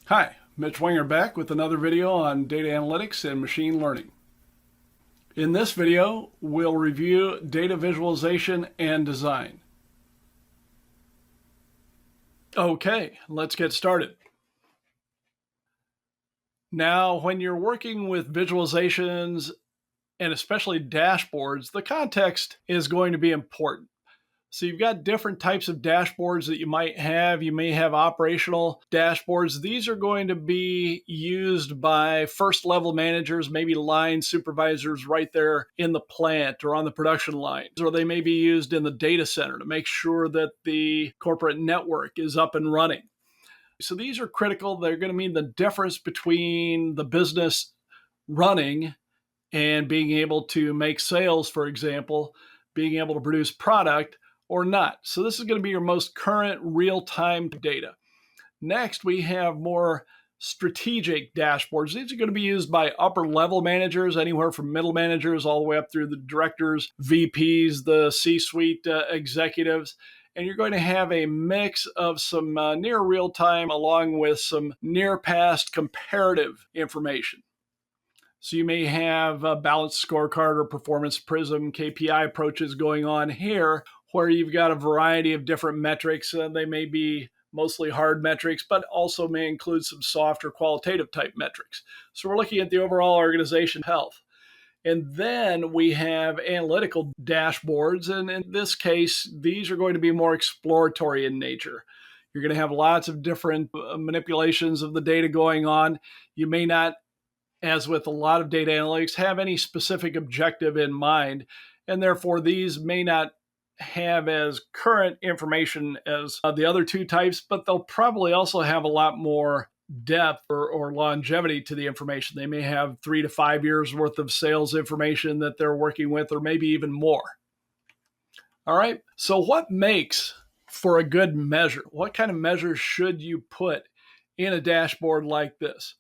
Hi, Mitch Winger back with another video on data analytics and machine learning. In this video, we'll review data visualization and design. Okay, let's get started. Now, when you're working with visualizations and especially dashboards, the context is going to be important. So you've got different types of dashboards that you might have. You may have operational dashboards. These are going to be used by first level managers, maybe line supervisors right there in the plant or on the production line. Or they may be used in the data center to make sure that the corporate network is up and running. So these are critical. They're going to mean the difference between the business running and being able to make sales, for example, being able to produce product or not. So this is going to be your most current real-time data. Next, we have more strategic dashboards. These are going to be used by upper level managers, anywhere from middle managers all the way up through the directors, VPs, the C-suite executives. And you're going to have a mix of some near real time along with some near past comparative information. So you may have a balanced scorecard or performance prism KPI approaches going on here, where you've got a variety of different metrics. They may be mostly hard metrics, but also may include some soft or qualitative type metrics. So we're looking at the overall organization health. And then we have analytical dashboards. And in this case, these are going to be more exploratory in nature. You're going to have lots of different manipulations of the data going on. You may not, as with a lot of data analytics, have any specific objective in mind. And therefore, these may not have as current information as the other two types, but they'll probably also have a lot more depth or longevity to the information. They may have 3 to 5 years worth of sales information that they're working with, or maybe even more. All right, so what makes for a good measure? What kind of measures should you put in a dashboard like this?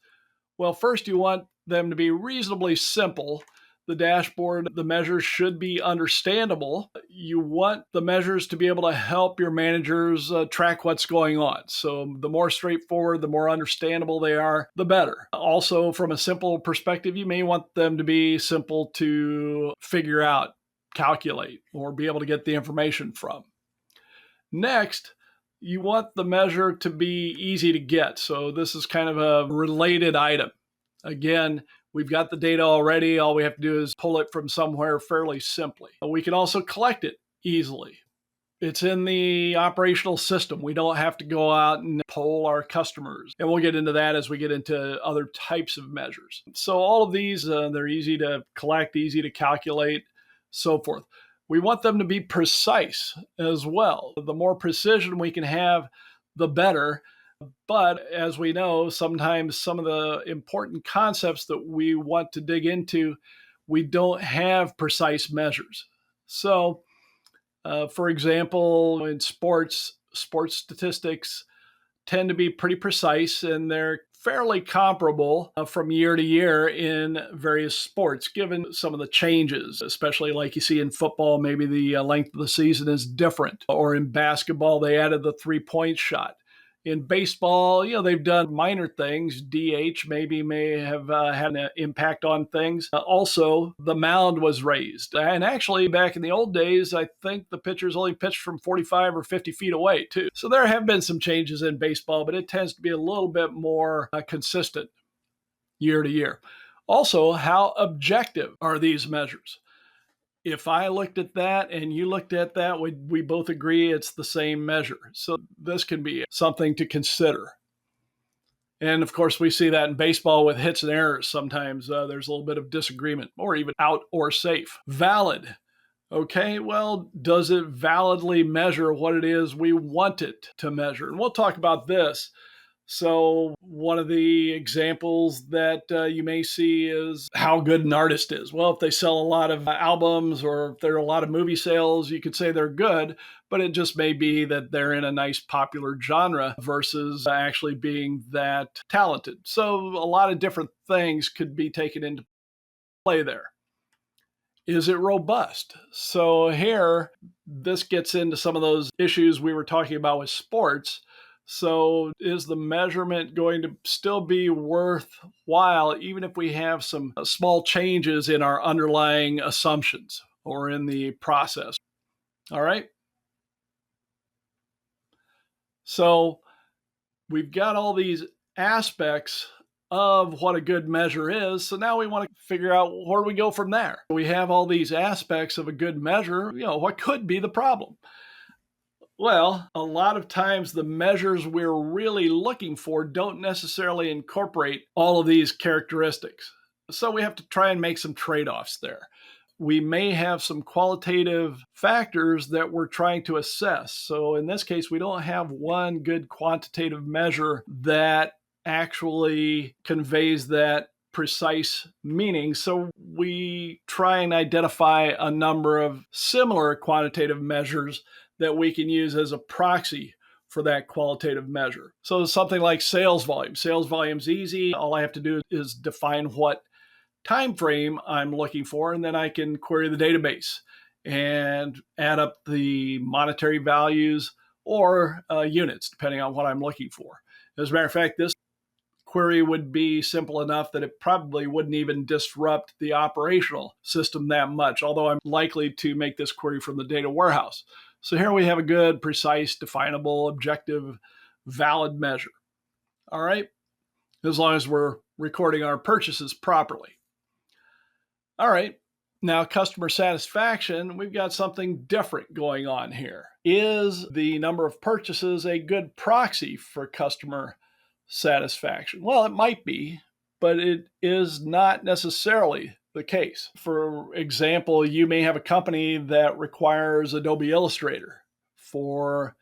Well, first you want them to be reasonably simple. The dashboard, the measures should be understandable. You want the measures to be able to help your managers track what's going on. So the more straightforward, the more understandable they are, the better. Also, from a simple perspective, you may want them to be simple to figure out, calculate, or be able to get the information from. Next, you want the measure to be easy to get. So this is kind of a related item. Again, we've got the data already. All we have to do is pull it from somewhere fairly simply. We can also collect it easily. It's in the operational system. We don't have to go out and poll our customers. And we'll get into that as we get into other types of measures. So all of these, they're easy to collect, easy to calculate, so forth. We want them to be precise as well. The more precision we can have, the better. But as we know, sometimes some of the important concepts that we want to dig into, we don't have precise measures. So, for example, in sports statistics tend to be pretty precise, and they're fairly comparable from year to year in various sports, given some of the changes, especially like you see in football, maybe the length of the season is different. Or in basketball, they added the 3-point shot. In baseball, they've done minor things. DH may have had an impact on things. Also, the mound was raised. And actually, back in the old days, I think the pitchers only pitched from 45 or 50 feet away, too. So there have been some changes in baseball, but it tends to be a little bit more consistent year to year. Also, how objective are these measures? If I looked at that and you looked at that, we both agree it's the same measure. So this can be something to consider. And of course, we see that in baseball with hits and errors. Sometimes there's a little bit of disagreement, or even out or safe. Valid. Okay, well, does it validly measure what it is we want it to measure? And we'll talk about this. So one of the examples that you may see is how good an artist is. Well, if they sell a lot of albums, or if there are a lot of movie sales, you could say they're good, but it just may be that they're in a nice popular genre versus actually being that talented. So a lot of different things could be taken into play there. Is it robust? So here, this gets into some of those issues we were talking about with sports. So is the measurement going to still be worthwhile, even if we have some small changes in our underlying assumptions or in the process? All right. So we've got all these aspects of what a good measure is. So now we want to figure out where we go from there. We have all these aspects of a good measure. What could be the problem? Well, a lot of times the measures we're really looking for don't necessarily incorporate all of these characteristics. So we have to try and make some trade offs there. We may have some qualitative factors that we're trying to assess. So in this case, we don't have one good quantitative measure that actually conveys that precise meaning. So we try and identify a number of similar quantitative measures that we can use as a proxy for that qualitative measure. So something like sales volume. Sales volume's easy. All I have to do is define what time frame I'm looking for, and then I can query the database and add up the monetary values or units, depending on what I'm looking for. As a matter of fact, this query would be simple enough that it probably wouldn't even disrupt the operational system that much, although I'm likely to make this query from the data warehouse. So here we have a good, precise, definable, objective, valid measure. All right, as long as we're recording our purchases properly. All right, now customer satisfaction, we've got something different going on here. Is the number of purchases a good proxy for customer satisfaction? Well, it might be, but it is not necessarily the case. For example, you may have a company that requires Adobe Illustrator for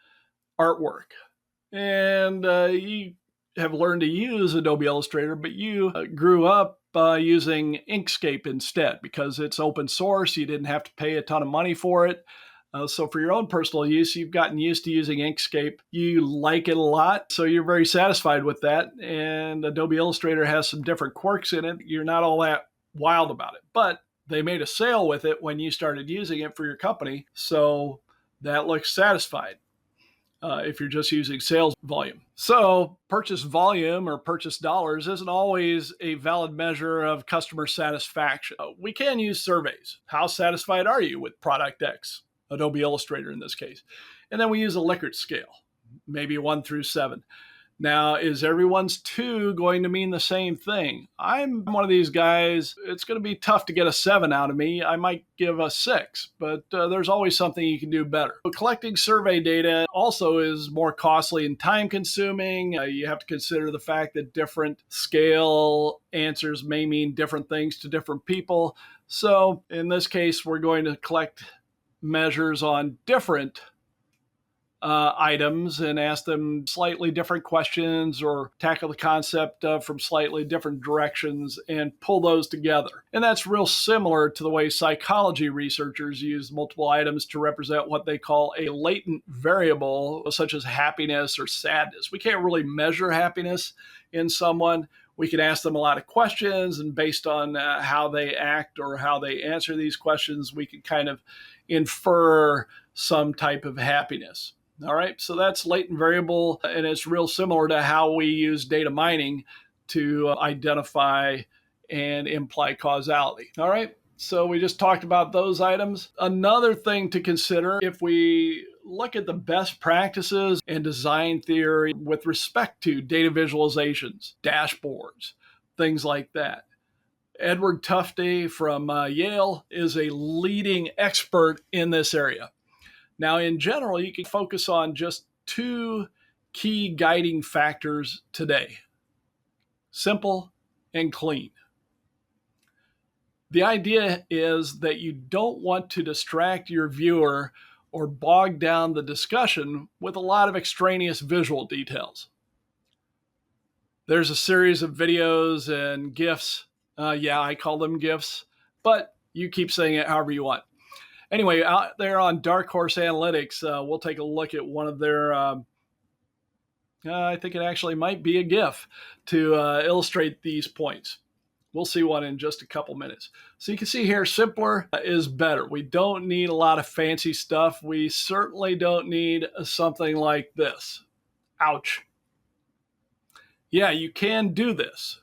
artwork, and you have learned to use Adobe Illustrator, but you grew up using Inkscape instead because it's open source. You didn't have to pay a ton of money for it. So for your own personal use, you've gotten used to using Inkscape. You like it a lot, so you're very satisfied with that. And Adobe Illustrator has some different quirks in it. You're not all that wild about it, but they made a sale with it when you started using it for your company. So that looks satisfied. If you're just using sales volume. So purchase volume or purchase dollars isn't always a valid measure of customer satisfaction. We can use surveys. How satisfied are you with product X? Adobe Illustrator in this case. And then we use a Likert scale, maybe 1 through 7. Now, is everyone's 2 going to mean the same thing? I'm one of these guys, it's going to be tough to get a 7 out of me. I might give a 6, but there's always something you can do better. But collecting survey data also is more costly and time consuming. You have to consider the fact that different scale answers may mean different things to different people. So in this case, we're going to collect measures on different items and ask them slightly different questions or tackle the concept from slightly different directions and pull those together. And that's real similar to the way psychology researchers use multiple items to represent what they call a latent variable, such as happiness or sadness. We can't really measure happiness in someone. We can ask them a lot of questions, and based on how they act or how they answer these questions, we can kind of infer some type of happiness. All right, so that's latent variable, and it's real similar to how we use data mining to identify and imply causality. All right, so we just talked about those items. Another thing to consider if we look at the best practices and design theory with respect to data visualizations, dashboards, things like that. Edward Tufte from Yale is a leading expert in this area. Now, in general, you can focus on just 2 key guiding factors today: simple and clean. The idea is that you don't want to distract your viewer or bog down the discussion with a lot of extraneous visual details. There's a series of videos and GIFs. Yeah, I call them GIFs, but you keep saying it however you want. Anyway, out there on Dark Horse Analytics, we'll take a look at one of their, I think it actually might be a GIF to illustrate these points. We'll see one in just a couple minutes. So you can see here, simpler is better. We don't need a lot of fancy stuff. We certainly don't need something like this. Ouch. Yeah, you can do this.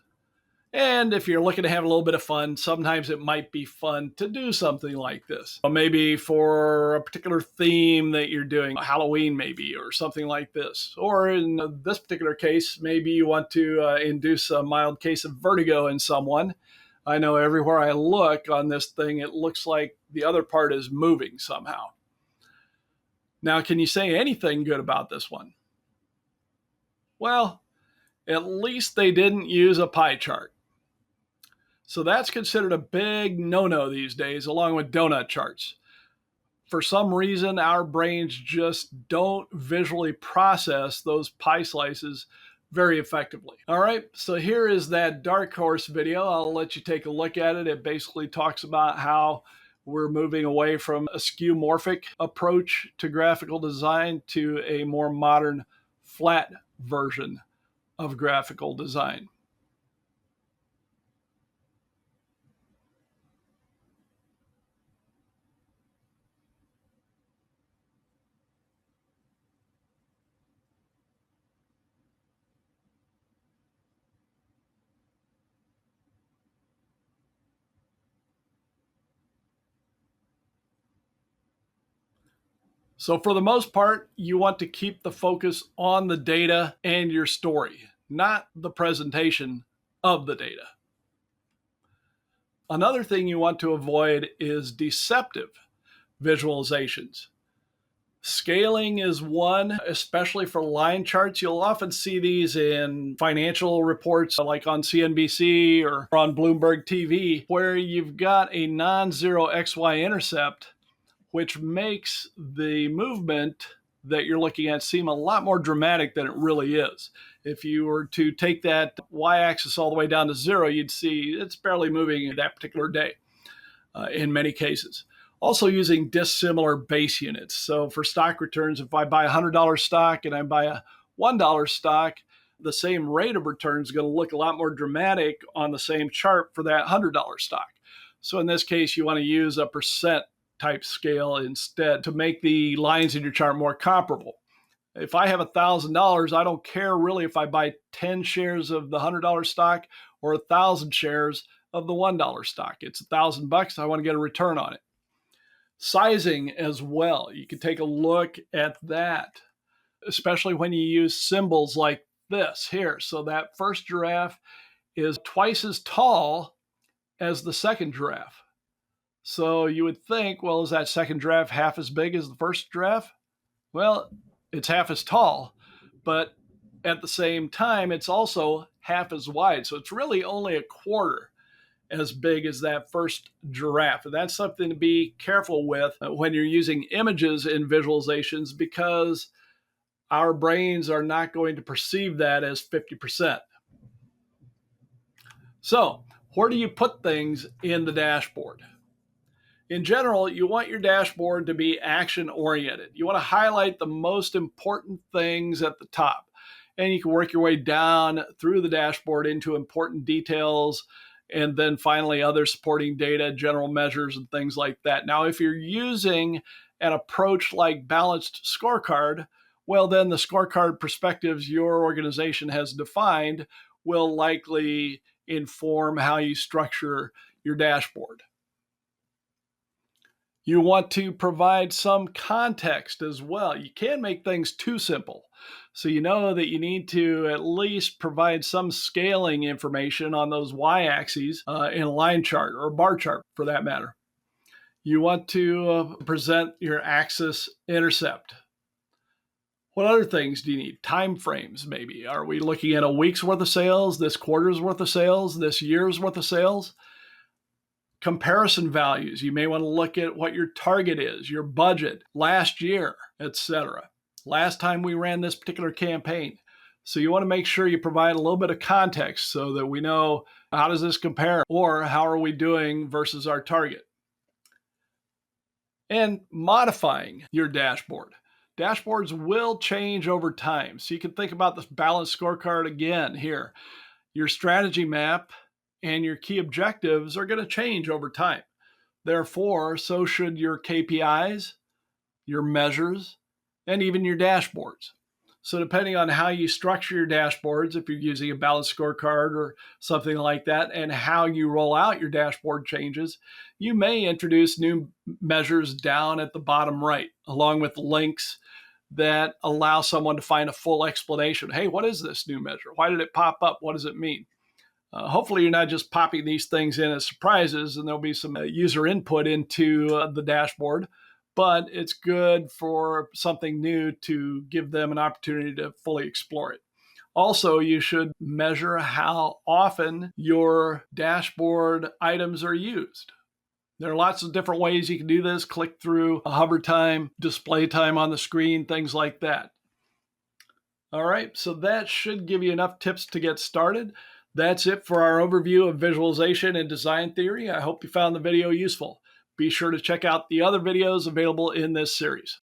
And if you're looking to have a little bit of fun, sometimes it might be fun to do something like this. Maybe for a particular theme that you're doing, Halloween maybe, or something like this. Or in this particular case, maybe you want to induce a mild case of vertigo in someone. I know everywhere I look on this thing, it looks like the other part is moving somehow. Now, can you say anything good about this one? Well, at least they didn't use a pie chart. So that's considered a big no-no these days, along with donut charts. For some reason, our brains just don't visually process those pie slices very effectively. All right, so here is that dark horse video. I'll let you take a look at it. It basically talks about how we're moving away from a skeuomorphic approach to graphical design to a more modern, flat version of graphical design. So for the most part, you want to keep the focus on the data and your story, not the presentation of the data. Another thing you want to avoid is deceptive visualizations. Scaling is one, especially for line charts. You'll often see these in financial reports like on CNBC or on Bloomberg TV, where you've got a non-zero XY intercept, which makes the movement that you're looking at seem a lot more dramatic than it really is. If you were to take that y-axis all the way down to zero, you'd see it's barely moving that particular day in many cases. Also using dissimilar base units. So for stock returns, if I buy a $100 stock and I buy a $1 stock, the same rate of return is going to look a lot more dramatic on the same chart for that $100 stock. So in this case, you want to use a percent type scale instead to make the lines in your chart more comparable. If I have $1,000, I don't care really if I buy 10 shares of the $100 stock or 1,000 shares of the $1 stock. It's $1,000. I want to get a return on it. Sizing as well. You can take a look at that, especially when you use symbols like this here. So that first giraffe is twice as tall as the second giraffe. So you would think, well, is that second giraffe half as big as the first giraffe? Well, it's half as tall, but at the same time, it's also half as wide. So it's really only a quarter as big as that first giraffe. And that's something to be careful with when you're using images in visualizations, because our brains are not going to perceive that as 50%. So where do you put things in the dashboard? In general, you want your dashboard to be action-oriented. You want to highlight the most important things at the top, and you can work your way down through the dashboard into important details, and then finally other supporting data, general measures, and things like that. Now, if you're using an approach like balanced scorecard, well, then the scorecard perspectives your organization has defined will likely inform how you structure your dashboard. You want to provide some context as well. You can't make things too simple. So you know that you need to at least provide some scaling information on those y-axes in a line chart or a bar chart for that matter. You want to present your axis intercept. What other things do you need? Time frames, maybe. Are we looking at a week's worth of sales, this quarter's worth of sales, this year's worth of sales? Comparison values. You may want to look at what your target is, your budget, last year, etc. Last time we ran this particular campaign. So you want to make sure you provide a little bit of context so that we know how does this compare or how are we doing versus our target. And modifying your dashboard. Dashboards will change over time. So you can think about this balanced scorecard again here. Your strategy map and your key objectives are going to change over time. Therefore, so should your KPIs, your measures, and even your dashboards. So depending on how you structure your dashboards, if you're using a balanced scorecard or something like that, and how you roll out your dashboard changes, you may introduce new measures down at the bottom right, along with links that allow someone to find a full explanation. Hey, what is this new measure? Why did it pop up? What does it mean? Hopefully, you're not just popping these things in as surprises, and there'll be some user input into the dashboard. But it's good for something new to give them an opportunity to fully explore it. Also, you should measure how often your dashboard items are used. There are lots of different ways you can do this. Click through, hover time, display time on the screen, things like that. All right, so that should give you enough tips to get started. That's it for our overview of visualization and design theory. I hope you found the video useful. Be sure to check out the other videos available in this series.